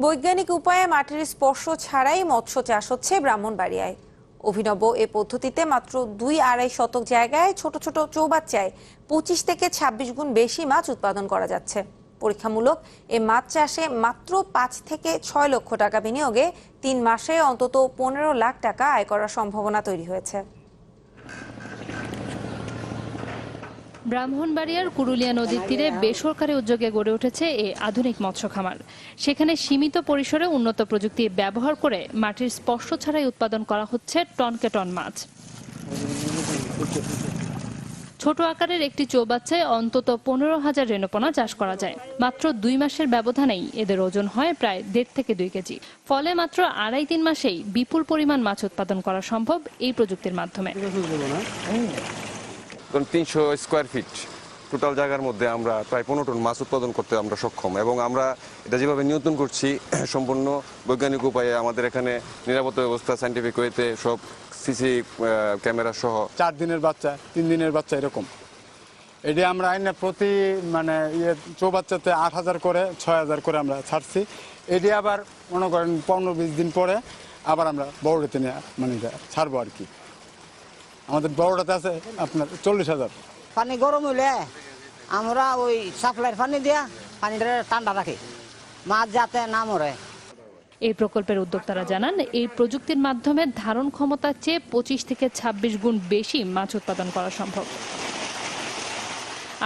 বৈজ্ঞানিক উপায়ে মাটির স্পর্শ ছাড়াই মৎস্য চাষ হচ্ছে ব্রাহ্মণবাড়িয়ায়। অভিনব এ পদ্ধতিতে মাত্র 2-2.5 শতক জায়গায় ছোট ছোট চৌবাচ্চায় 25 থেকে 26 গুণ বেশি মাছ উৎপাদন করা যাচ্ছে। পরীক্ষামূলক এ মাছ চাষে মাত্র 5 থেকে 6 লক্ষ টাকা বিনিয়োগে 3 মাসে অন্তত 15 লাখ টাকা আয় করার সম্ভাবনা তৈরি হয়েছে। ব্রাহ্মণবাড়িয়ার কুরুলিয়া নদীর তীরে বেসরকারি উদ্যোগে গড়ে উঠেছে এই আধুনিক মৎস্য খামার। সেখানে সীমিত পরিসরে উন্নত প্রযুক্তি ব্যবহার করে মাটির স্পর্শ ছাড়াই উৎপাদন করা হচ্ছে টনকে টন মাছ। ছোট আকারের একটি চৌবাচ্চায় অন্তত 15,000 রেণুপোনা চাষ করা যায়। মাত্র 2 মাসের ব্যবধানেই এদের ওজন হয় প্রায় 1.5 থেকে 2 কেজি। ফলে মাত্র 2.5-3 মাসেই বিপুল পরিমাণ মাছ উৎপাদন করা সম্ভব এই প্রযুক্তির মাধ্যমে। 300 স্কোয়ার ফিট টোটাল জায়গার মধ্যে আমরা প্রায় 15 টন মাছ উৎপাদন করতে আমরা সক্ষম, এবং আমরা এটা যেভাবে নিয়ন্ত্রণ করছি সম্পূর্ণ বৈজ্ঞানিক উপায়ে। আমাদের এখানে নিরাপত্তা ব্যবস্থা সায়েন্টিফিক ওয়েতে সব সিসি ক্যামেরা সহ। 4 দিনের বাচ্চা 3 দিনের বাচ্চা এরকম এটি আমরা আইনে প্রতি চৌবাচ্চাতে 8,000 করে 6,000 করে আমরা ছাড়ছি। এটি আবার মনে করেন 15-20 দিন পরে আবার আমরা বড়টাতে নিয়ে ছাড়বো আর কি। আমাদের বড়টাতে আছে আপনার 40,000। পানি গরম হইলে আমরা ওই সাপ্লাইয়ের পানি দিয়া পানিটা ঠান্ডা রাখি, মাছ যাতে না মরে। এই প্রকল্পের উদ্যোক্তারা জানান, এই প্রযুক্তির মাধ্যমে ধারণ ক্ষমতার চেয়ে 25 থেকে 26 গুণ বেশি মাছ উৎপাদন করা সম্ভব।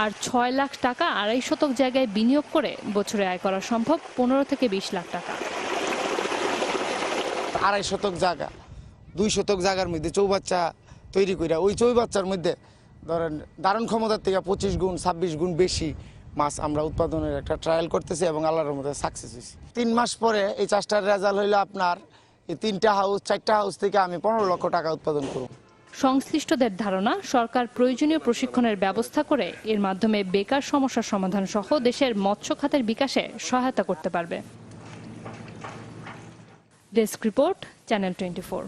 আর 6 লাখ টাকা 2.5 শতক জায়গায় বিনিয়োগ করে বছরে আয় করা সম্ভব 15 থেকে 20 লাখ টাকা। 2.5 শতক জায়গা 2 শতক জায়গার মধ্যে চৌবাচ্চা তৈরি করে ওই চৌবাচ্চার মধ্যে ধরেন ধারণ ক্ষমতার থেকে 25 গুণ 26 গুণ বেশি মাছ আমরা উৎপাদনের একটা ট্রায়াল করতেছি এবং আল্লাহর মধ্যে সাকসেস হয়েছি। 3 মাস পরে এই চাষটার রেজাল্ট হইলো আপনার এই 3টা হাউস 4টা হাউস থেকে আমি 15 লক্ষ টাকা উৎপাদন করব। সংশ্লিষ্টদের ধারণা, সরকার প্রয়োজনীয় প্রশিক্ষণের ব্যবস্থা করে এর মাধ্যমে বেকার সমস্যার সমাধান সহ দেশের মৎস্য খাতের বিকাশে সহায়তা করতে পারবে। Desk report, channel 24।